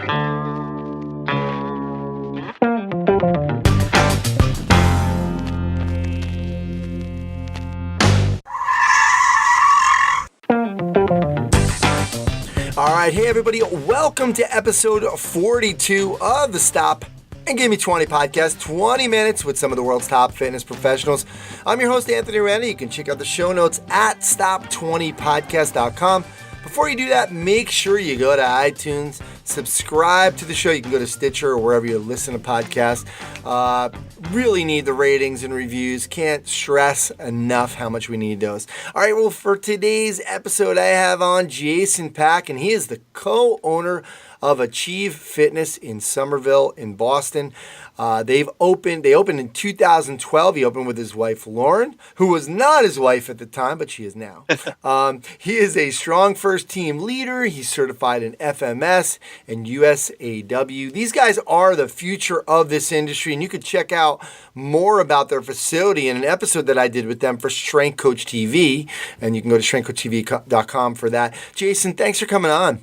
All right, hey everybody, welcome to episode 42 of the Stop and Give Me 20 podcast, 20 minutes with some of the world's top fitness professionals. I'm your host, Anthony Rana. You can check out the show notes at stop20podcast.com. Before you do that, make sure you go to iTunes, subscribe to the show. You can go to Stitcher or wherever you listen to podcasts. Really need the ratings and reviews. Can't stress enough how much we need those. All right, well, for today's episode, I have on Jason Pack, and he is the co-owner of Achieve Fitness in Somerville in Boston. They opened in 2012. He opened with his wife, Lauren, who was not his wife at the time, but she is now. He is a strong first team leader. He's certified in FMS and USAW. These guys are the future of this industry, and you could check out more about their facility in an episode that I did with them for Strength Coach TV, and you can go to strengthcoachtv.com for that. Jason, thanks for coming on.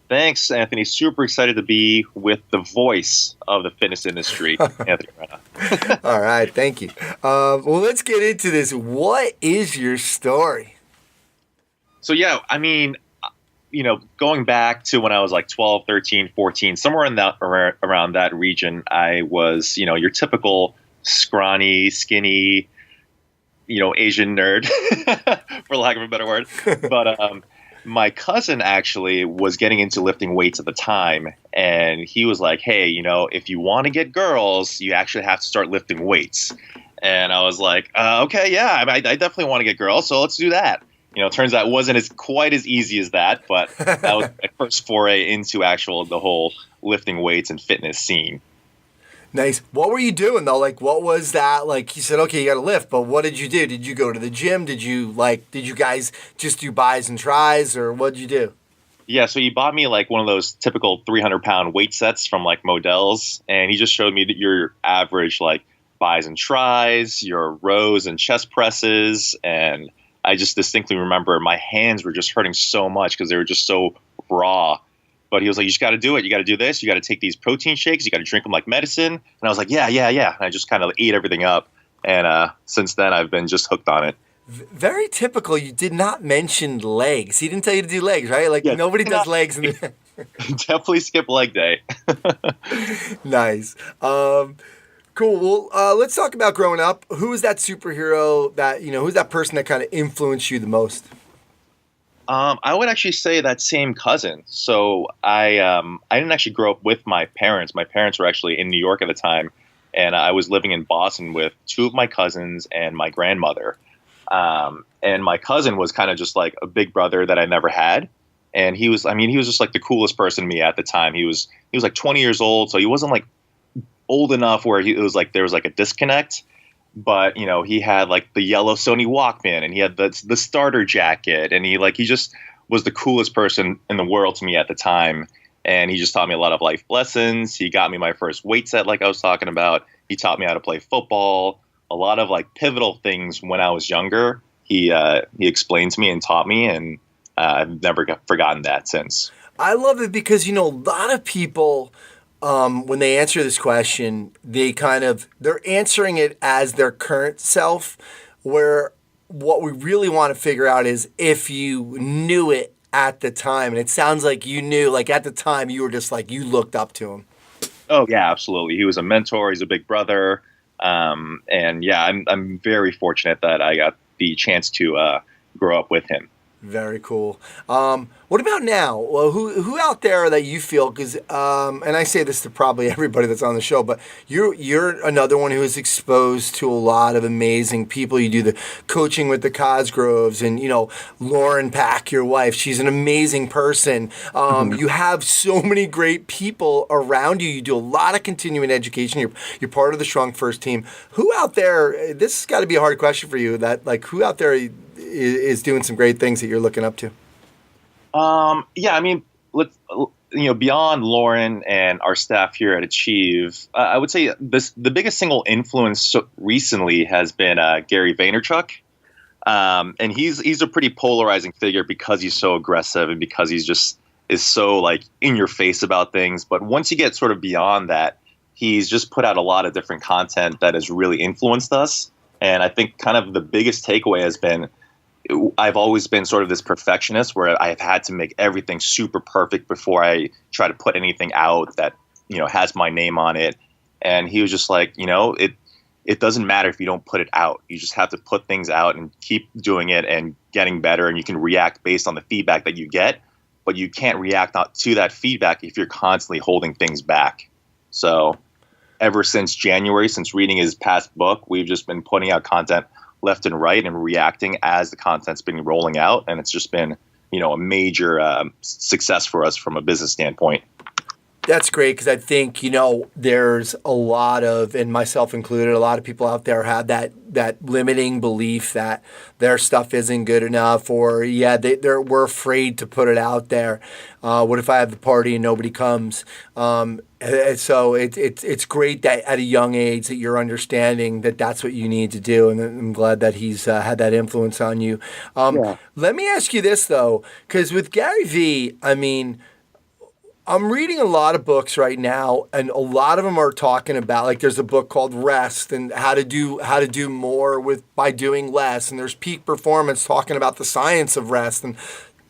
Thanks, Anthony. Super excited to be with the voice of the fitness industry, Anthony Rana. All right, thank you. Well, let's get into this. What is your story? So, going back to when I was like 12, 13, 14, somewhere in that around that region, I was, your typical scrawny, skinny, Asian nerd, for lack of a better word. But my cousin actually was getting into lifting weights at the time, and he was like, hey, if you want to get girls, you actually have to start lifting weights. And I was like, okay, yeah, I definitely want to get girls, so let's do that. Turns out it wasn't quite as easy as that, but that was my first foray into the whole lifting weights and fitness scene. Nice. What were you doing though? Like, what was that? Like, you said, okay, you got to lift, but what did you do? Did you go to the gym? Did you guys just do buys and tries, or what did you do? Yeah, so he bought me like one of those typical 300-pound weight sets from like Modell's, and he just showed me your average like buys and tries, your rows and chest presses, and I just distinctly remember my hands were just hurting so much because they were just so raw. But he was like, you just got to do it. You got to do this. You got to take these protein shakes. You got to drink them like medicine. And I was like, yeah. And I just kind of ate everything up. And since then, I've been just hooked on it. Very typical. You did not mention legs. He didn't tell you to do legs, right? Like, nobody does legs. Definitely skip leg day. Nice. Cool. Well, let's talk about growing up. Who is that superhero that, who's that person that kind of influenced you the most? I would actually say that same cousin. So I didn't actually grow up with my parents. My parents were actually in New York at the time, and I was living in Boston with two of my cousins and my grandmother. And my cousin was kind of just like a big brother that I never had. And he was just like the coolest person to me at the time. He was like 20 years old, so he wasn't like old enough where there was like a disconnect. But, he had like the yellow Sony Walkman, and he had the starter jacket, and he just was the coolest person in the world to me at the time. And he just taught me a lot of life lessons. He got me my first weight set, like I was talking about. He taught me how to play football, a lot of like pivotal things when I was younger. He explained to me and taught me, and I've never forgotten that since. I love it because, a lot of people, when they answer this question, they're answering it as their current self, where what we really want to figure out is if you knew it at the time. And it sounds like you knew, like at the time you were just like, you looked up to him. Oh yeah, absolutely. He was a mentor. He's a big brother. And yeah, I'm very fortunate that I got the chance to grow up with him. Very cool. What about now? Well, who out there that you feel, because, and I say this to probably everybody that's on the show, but you're another one who is exposed to a lot of amazing people. You do the coaching with the Cosgroves, and, Lauren Pack, your wife, she's an amazing person. You have so many great people around you. You do a lot of continuing education. You're part of the Strong First team. Who out there, this has got to be a hard question for you, that like who out there is doing some great things that you're looking up to? Yeah, I mean, beyond Lauren and our staff here at Achieve, I would say the biggest single influence recently has been Gary Vaynerchuk. And he's a pretty polarizing figure because he's so aggressive and because he's just is so like in your face about things. But once you get sort of beyond that, he's just put out a lot of different content that has really influenced us. And I think kind of the biggest takeaway has been I've always been sort of this perfectionist where I've had to make everything super perfect before I try to put anything out that, has my name on it. And he was just like, it doesn't matter if you don't put it out. You just have to put things out and keep doing it and getting better. And you can react based on the feedback that you get, but you can't react to that feedback if you're constantly holding things back. So ever since January, since reading his past book, we've just been putting out content left and right and reacting as the content's been rolling out. And it's just been, a major success for us from a business standpoint. That's great because I think, there's a lot of, and myself included, a lot of people out there have that limiting belief that their stuff isn't good enough, or we're afraid to put it out there. What if I have the party and nobody comes? So it's great that at a young age that you're understanding that that's what you need to do, and I'm glad that he's had that influence on you. Let me ask you this though, because with Gary Vee, I'm reading a lot of books right now, and a lot of them are talking about, like, there's a book called Rest and how to do more by doing less, and there's Peak Performance talking about the science of rest and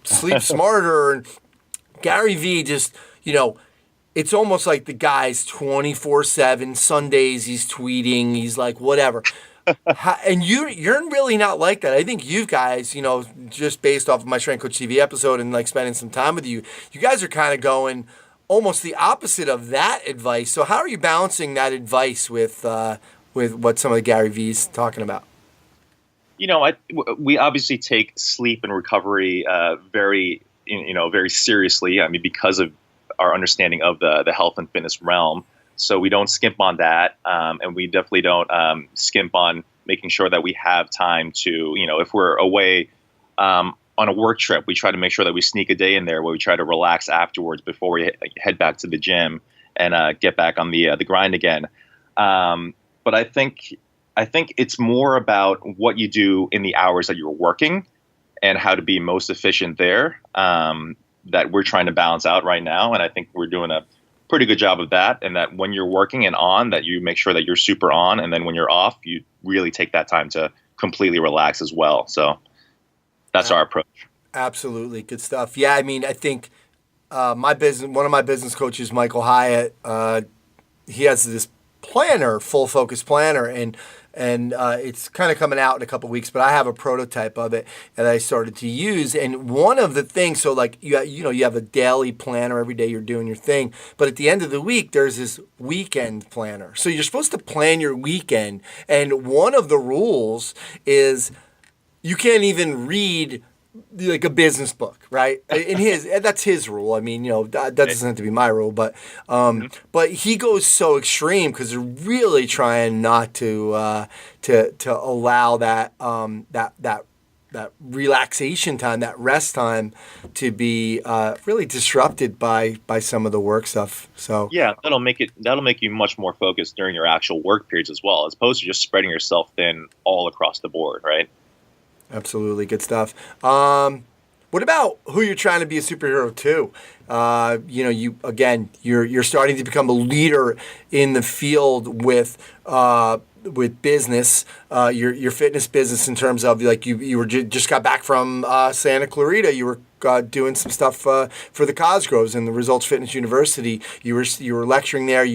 Sleep Smarter. And Gary Vee just, it's almost like the guy's 24/7. Sundays he's tweeting, he's like whatever. And you're really not like that. I think you guys, just based off of my Strength Coach TV episode and like spending some time with you, you guys are kind of going almost the opposite of that advice. So how are you balancing that advice with what some of the Gary Vee's talking about? We obviously take sleep and recovery very seriously. Because of our understanding of the health and fitness realm. So we don't skimp on that, and we definitely don't skimp on making sure that we have time to, if we're away on a work trip, we try to make sure that we sneak a day in there where we try to relax afterwards before we head back to the gym and get back on the grind again. But I think it's more about what you do in the hours that you're working and how to be most efficient there that we're trying to balance out right now. And I think we're doing a pretty good job of that, and that when you're working and on, that you make sure that you're super on, and then when you're off, you really take that time to completely relax as well. So that's our approach. Absolutely. Good stuff. Yeah, I think one of my business coaches, Michael Hyatt, he has this planner, full focus planner, and it's kind of coming out in a couple of weeks, but I have a prototype of it that I started to use. And one of the things, so like you have a daily planner every day, you're doing your thing, but at the end of the week there's this weekend planner. So you're supposed to plan your weekend, and one of the rules is you can't even read like a business book, right? That's his rule. That doesn't have to be my rule, but he goes so extreme because they're really trying not to allow that that relaxation time, that rest time, to be really disrupted by some of the work stuff. So yeah, that'll make you much more focused during your actual work periods as well, as opposed to just spreading yourself thin all across the board, right? Absolutely. Good stuff. What about who you're trying to be a superhero to? You're starting to become a leader in the field with business, your fitness business, in terms of like you were just got back from Santa Clarita. You were doing some stuff for the Cosgroves and the Results Fitness University. You were lecturing there,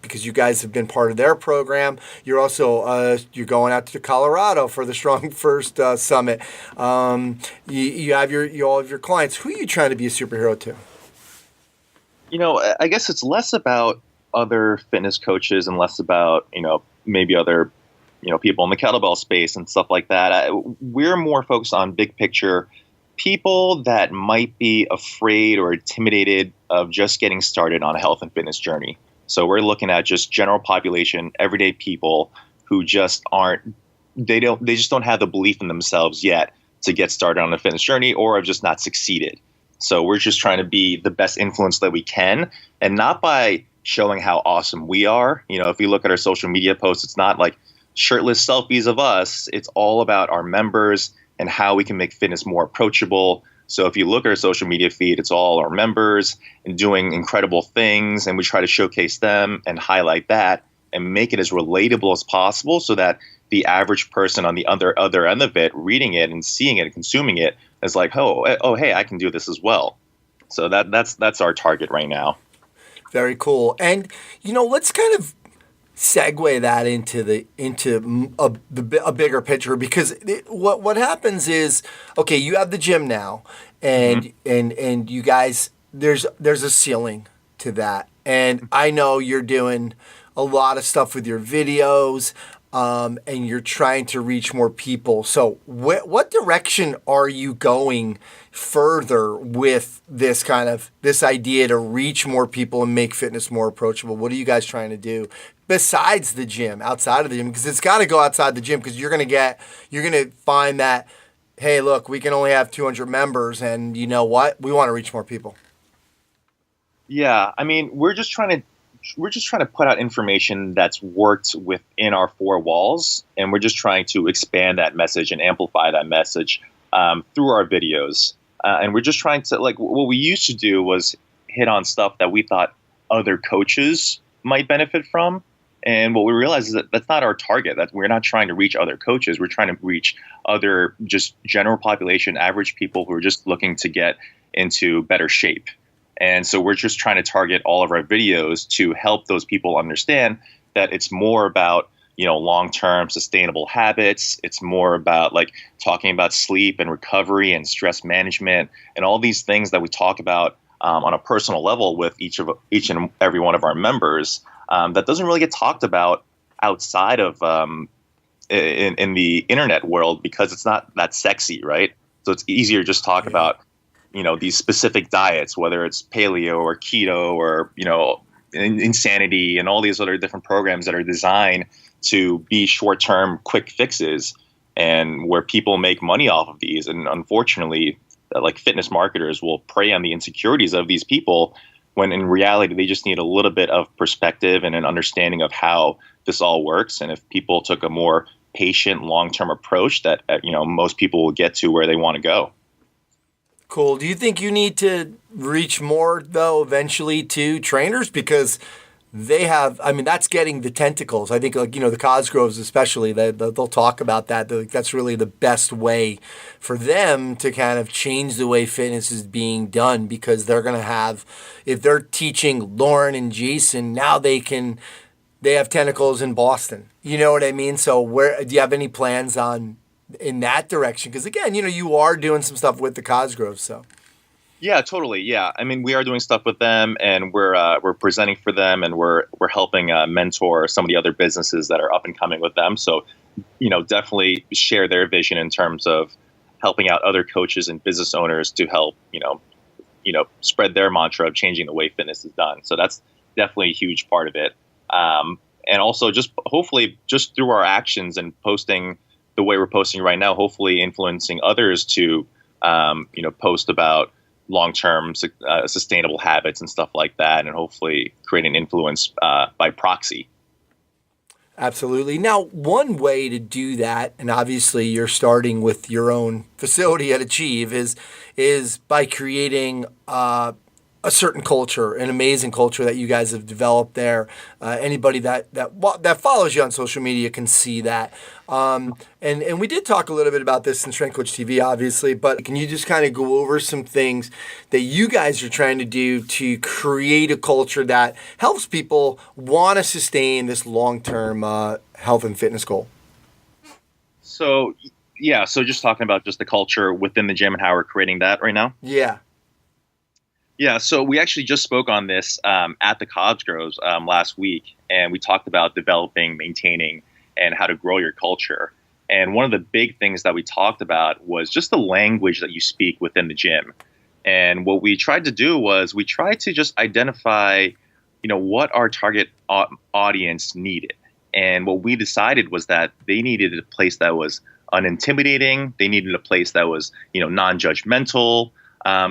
because you guys have been part of their program. You're also you're going out to Colorado for the Strong First Summit. You have all of your clients. Who are you trying to be a superhero to? I guess it's less about other fitness coaches and less about maybe other people in the kettlebell space and stuff like that. We're more focused on big picture. People that might be afraid or intimidated of just getting started on a health and fitness journey. So we're looking at just general population, everyday people who just they just don't have the belief in themselves yet to get started on a fitness journey, or have just not succeeded. So we're just trying to be the best influence that we can, and not by showing how awesome we are. If you look at our social media posts, it's not like shirtless selfies of us. It's all about our members and how we can make fitness more approachable, So if you look at our social media feed, it's all our members and doing incredible things, and we try to showcase them and highlight that and make it as relatable as possible so that the average person on the other end of it, reading it and seeing it and consuming it, is like, oh, hey, I can do this as well. So that's our target right now. Very cool. And let's kind of segue that into a bigger picture, because what happens is, okay, you have the gym now, and and you guys, there's a ceiling to that, and I know you're doing a lot of stuff with your videos, and you're trying to reach more people. So what direction are you going further with this idea to reach more people and make fitness more approachable? What are you guys trying to do besides the gym, outside of the gym? Because it's got to go outside the gym, because you're going to find that, hey, look, we can only have 200 members, and you know what? We want to reach more people. Yeah, I mean, we're just trying to put out information that's worked within our four walls, and we're just trying to expand that message and amplify that message through our videos. And we're just trying to, like, what we used to do was hit on stuff that we thought other coaches might benefit from. And what we realized is that that's not our target. That we're not trying to reach other coaches. We're trying to reach other just general population, average people who are just looking to get into better shape. And so we're just trying to target all of our videos to help those people understand that it's more about, long-term sustainable habits. It's more about like talking about sleep and recovery and stress management and all these things that we talk about on a personal level with each and every one of our members. That doesn't really get talked about outside of in the internet world, because it's not that sexy, right? So it's easier to just talk about these specific diets, whether it's paleo or keto or insanity and all these other different programs that are designed to be short-term quick fixes, and where people make money off of these. And unfortunately, like, fitness marketers will prey on the insecurities of these people, when in reality they just need a little bit of perspective and an understanding of how this all works. And if people took a more patient, long-term approach, that most people will get to where they want to go. Cool. Do you think you need to reach more, though, eventually to trainers? Because they have, that's getting the tentacles. I think, the Cosgroves especially, they'll talk about that. That's really the best way for them to kind of change the way fitness is being done, because they're going to have, if they're teaching Lauren and Jason, now they have tentacles in Boston. You know what I mean? So do you have any plans in that direction? Because again, you are doing some stuff with the Cosgroves, so. Yeah, totally. Yeah, I mean, we are doing stuff with them, and we're presenting for them, and we're helping mentor some of the other businesses that are up and coming with them. So, definitely share their vision in terms of helping out other coaches and business owners to help spread their mantra of changing the way fitness is done. So that's definitely a huge part of it. And also, just hopefully, just through our actions and posting the way we're posting right now, hopefully influencing others to post about long-term sustainable habits and stuff like that, and hopefully creating influence by proxy. Absolutely. Now, one way to do that, and obviously you're starting with your own facility at Achieve, is by creating a certain culture, an amazing culture that you guys have developed there. Anybody that follows you on social media can see that. And we did talk a little bit about this in Strength Coach TV, obviously, but can you just kind of go over some things that you guys are trying to do to create a culture that helps people want to sustain this long-term health and fitness goal? So just talking about just the culture within the gym and how we're creating that right now. Yeah, so we actually just spoke on this at the Cosgroves last week, and we talked about developing, maintaining, and how to grow your culture. And one of the big things that we talked about was just the language that you speak within the gym. And what we tried to do was we tried to just identify, what our target audience needed. And what we decided was that they needed a place that was unintimidating. They needed a place that was, non-judgmental.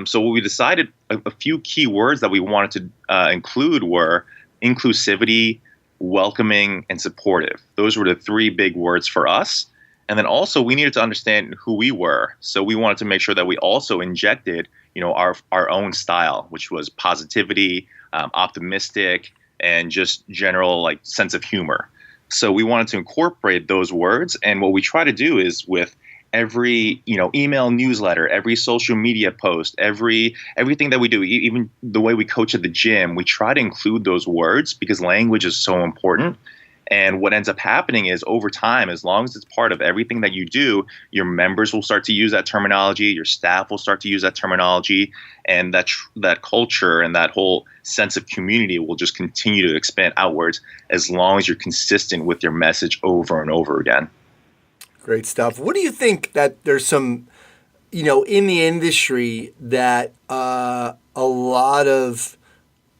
So what we decided, a few key words that we wanted to include were inclusivity, welcoming, and supportive. Those were the three big words for us. And then also we needed to understand who we were. So we wanted to make sure that we also injected, our own style, which was positivity, optimistic, and just general like sense of humor. So we wanted to incorporate those words. And what we try to do is with every, email newsletter, every social media post, everything that we do, even the way we coach at the gym, we try to include those words because language is so important. And what ends up happening is over time, as long as it's part of everything that you do, your members will start to use that terminology, your staff will start to use that terminology, and that culture and that whole sense of community will just continue to expand outwards as long as you're consistent with your message over and over again. Great stuff. What do you think that there's some, in the industry that a lot of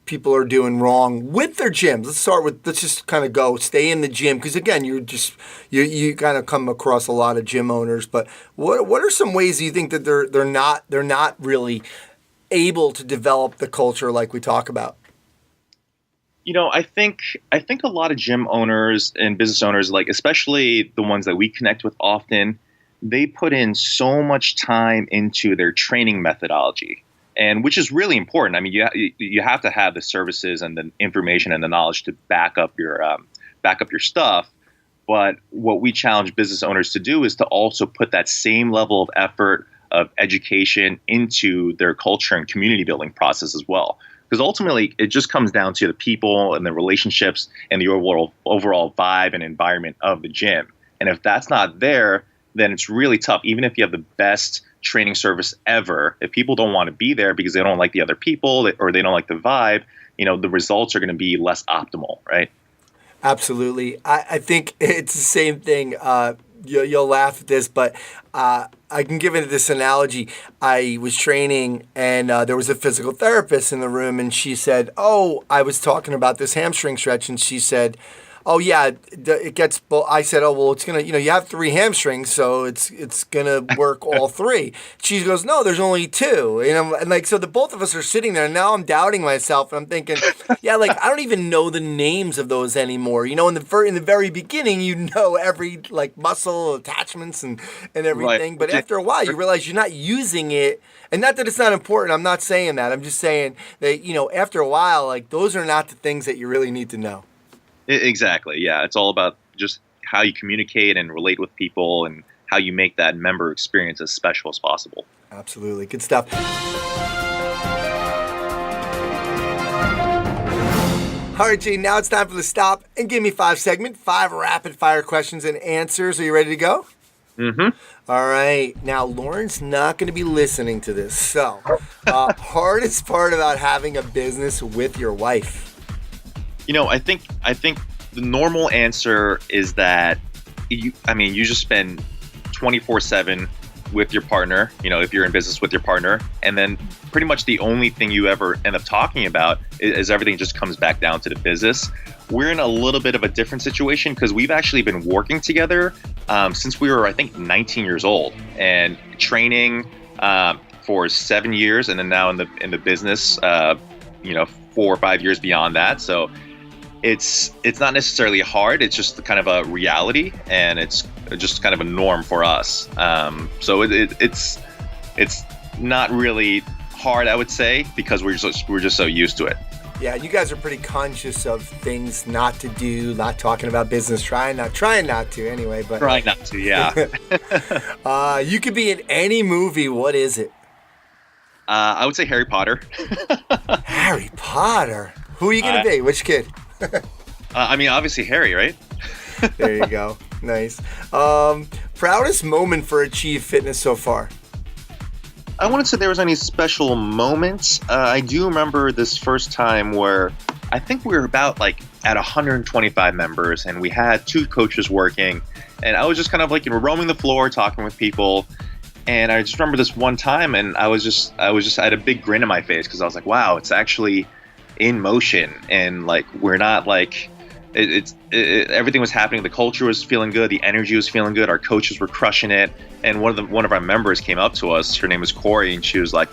people are doing wrong with their gyms? Let's just kind of stay in the gym. Because again, you kind of come across a lot of gym owners, but what are some ways you think that they're not really able to develop the culture like we talk about? I think a lot of gym owners and business owners, like especially the ones that we connect with often, they put in so much time into their training methodology. And which is really important. I mean, you have to have the services and the information and the knowledge to back up your stuff. But what we challenge business owners to do is to also put that same level of effort of education into their culture and community building process as well. Because ultimately, it just comes down to the people and the relationships and the overall vibe and environment of the gym. And if that's not there, then it's really tough. Even if you have the best training service ever, if people don't want to be there because they don't like the other people or they don't like the vibe, the results are going to be less optimal, right? Absolutely. I think it's the same thing. You'll laugh at this, but I can give it this analogy. I was training and there was a physical therapist in the room, and she said, I was talking about this hamstring stretch, and she said, oh yeah, it gets. I said, oh well, it's gonna. You have 3 hamstrings, so it's gonna work all 3. She goes, no, there's only 2. And like so, the both of us are sitting there. And now I'm doubting myself, and I'm thinking, yeah, like I don't even know the names of those anymore. In the very beginning, every like muscle attachments and everything. Right. But after a while, you realize you're not using it. And not that it's not important. I'm not saying that. I'm just saying that after a while, like those are not the things that you really need to know. Exactly. Yeah. It's all about just how you communicate and relate with people and how you make that member experience as special as possible. Absolutely. Good stuff. All right, Gene, now it's time for the stop and give me 5 segment, 5 rapid fire questions and answers. Are you ready to go? Mm-hmm. All right. Now, Lauren's not going to be listening to this. So, hardest part about having a business with your wife? I think the normal answer is that you just spend 24/7 with your partner, if you're in business with your partner, and then pretty much the only thing you ever end up talking about is everything just comes back down to the business. We're in a little bit of a different situation because we've actually been working together since we were, I think, 19 years old and training for 7 years, and then now in the business, 4 or 5 years beyond that. So it's not necessarily hard. It's just kind of a reality, and it's just kind of a norm for us. So it's not really hard, I would say, because we're just so used to it. Yeah, you guys are pretty conscious of things not to do, not talking about business, trying not to anyway. But trying not to, yeah. You could be in any movie. What is it? I would say Harry Potter. Harry Potter. Who are you gonna be? Which kid? Obviously Harry, right? There you go. Nice. Proudest moment for Achieve Fitness so far? I wouldn't say there was any special moments. I do remember this first time where I think we were about like at 125 members, and we had 2 coaches working, and I was just kind of like roaming the floor, talking with people. And I just remember this one time, and I had a big grin on my face because I was like, wow, it's actually in motion, and like we're not like everything was happening. The culture was feeling good, the energy was feeling good, our coaches were crushing it. And one of our members came up to us, her name was Corey, and she was like,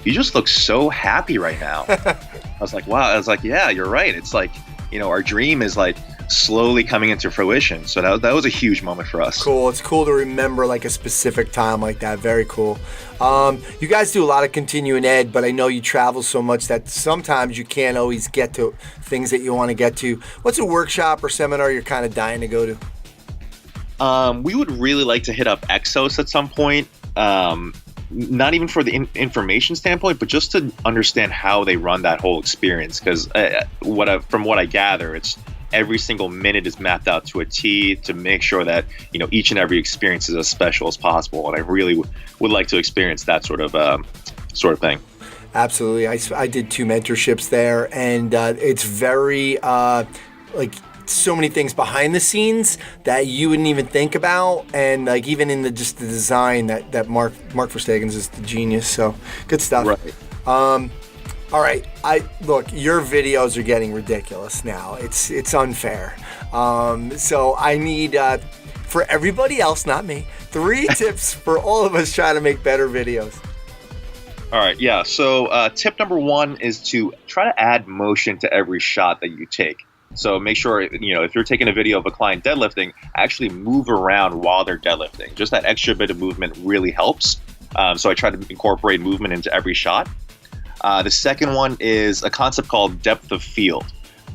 you just look so happy right now. I was like, wow. I was like, yeah, you're right. It's like, our dream is like slowly coming into fruition. So that was a huge moment for us. Cool. It's cool to remember like a specific time like that. Very cool. You guys do a lot of continuing ed, but I know you travel so much that sometimes you can't always get to things that you want to get to. What's a workshop or seminar you're kind of dying to go to? We would really like to hit up Exos at some point. Not even for the information standpoint, but just to understand how they run that whole experience. Because from what I gather, it's every single minute is mapped out to a T to make sure that each and every experience is as special as possible. And I really would like to experience that sort of thing. Absolutely. I did 2 mentorships there, and it's very like so many things behind the scenes that you wouldn't even think about, and like even in the design that Mark Verstegen's is the genius. So good stuff. Right. All right. Look, your videos are getting ridiculous now. It's unfair. So I need for everybody else, not me, 3 tips for all of us trying to make better videos. All right. Yeah. So tip number 1 is to try to add motion to every shot that you take. So make sure, if you're taking a video of a client deadlifting, actually move around while they're deadlifting. Just that extra bit of movement really helps. So I try to incorporate movement into every shot. The second one is a concept called depth of field.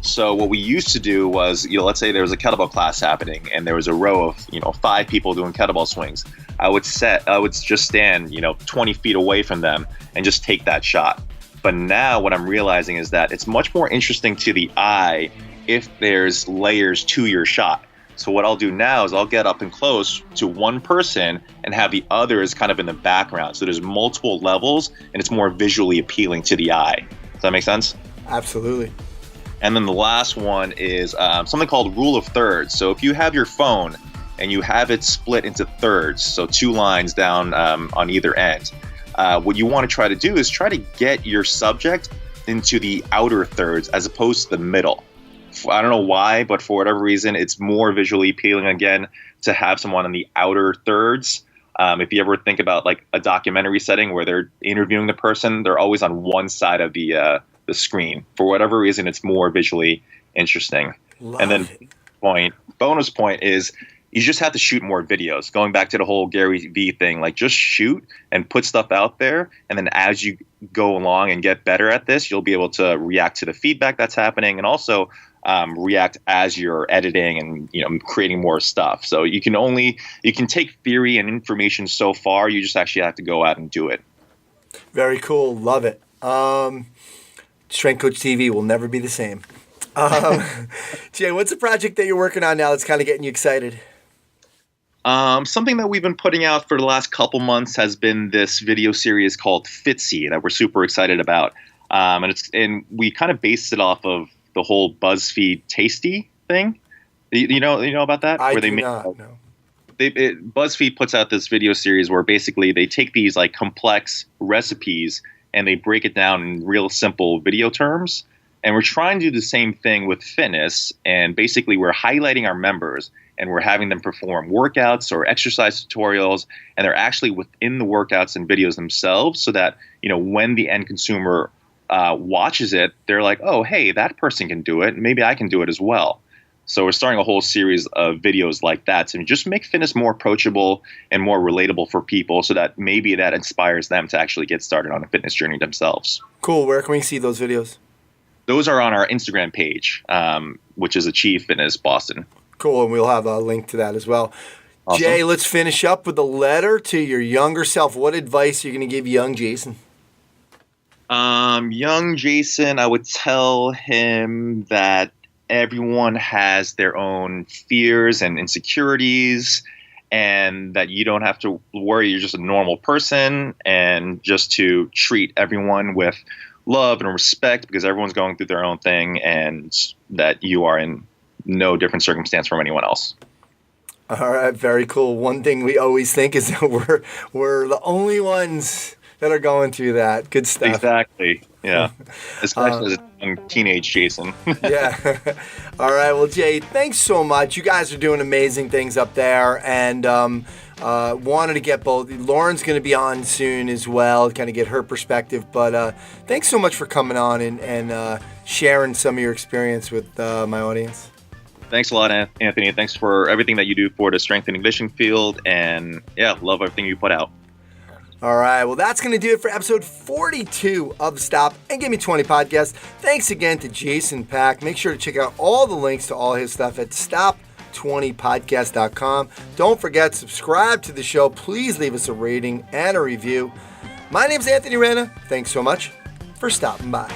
So what we used to do was, let's say there was a kettlebell class happening and there was a row of, 5 people doing kettlebell swings. I would just stand, 20 feet away from them and just take that shot. But now what I'm realizing is that it's much more interesting to the eye if there's layers to your shot. So what I'll do now is I'll get up and close to one person and have the others kind of in the background. So there's multiple levels and it's more visually appealing to the eye. Does that make sense? Absolutely. And then the last one is something called rule of thirds. So if you have your phone and you have it split into thirds, so 2 lines down on either end, what you want to try to do is try to get your subject into the outer thirds as opposed to the middle. I don't know why, but for whatever reason, it's more visually appealing, again, to have someone in the outer thirds. If you ever think about like a documentary setting where they're interviewing the person, they're always on one side of the screen. For whatever reason, it's more visually interesting. And then bonus point is you just have to shoot more videos. Going back to the whole Gary Vee thing, like just shoot and put stuff out there. And then as you go along and get better at this, you'll be able to react to the feedback that's happening and also react as you're editing and creating more stuff. So you can take theory and information so far. You just actually have to go out and do it. Very cool. Love it. Strength Coach TV will never be the same. Jay, what's a project that you're working on now that's kind of getting you excited? Something that we've been putting out for the last couple months has been this video series called Fitzy that we're super excited about. And we kind of based it off of the whole BuzzFeed Tasty thing. You know about that? BuzzFeed puts out this video series where basically they take these like complex recipes and they break it down in real simple video terms. And we're trying to do the same thing with fitness. And basically we're highlighting our members and we're having them perform workouts or exercise tutorials. And they're actually within the workouts and videos themselves so that, when the end consumer watches it, they're like, oh, hey, that person can do it. Maybe I can do it as well. So we're starting a whole series of videos like that to just make fitness more approachable and more relatable for people so that maybe that inspires them to actually get started on a fitness journey themselves. Cool. Where can we see those videos? Those are on our Instagram page, which is Achieve Fitness Boston. Cool. And we'll have a link to that as well. Awesome. Jay, let's finish up with a letter to your younger self. What advice are you going to give young Jason? Young Jason, I would tell him that everyone has their own fears and insecurities and that you don't have to worry. You're just a normal person and just to treat everyone with love and respect because everyone's going through their own thing and that you are in no different circumstance from anyone else. All right. Very cool. One thing we always think is that we're the only ones that are going through that. Good stuff. Exactly. Yeah. Especially as a young teenage Jason. Yeah. All right. Well, Jay, thanks so much. You guys are doing amazing things up there. And wanted to get both. Lauren's going to be on soon as well, kind of get her perspective. But thanks so much for coming on and sharing some of your experience with my audience. Thanks a lot, Anthony. Thanks for everything that you do for the strength and conditioning field. And yeah, love everything you put out. All right, well, that's going to do it for episode 42 of the Stop and Give Me 20 podcast. Thanks again to Jason Pack. Make sure to check out all the links to all his stuff at stop20podcast.com. Don't forget, subscribe to the show. Please leave us a rating and a review. My name's Anthony Rana. Thanks so much for stopping by.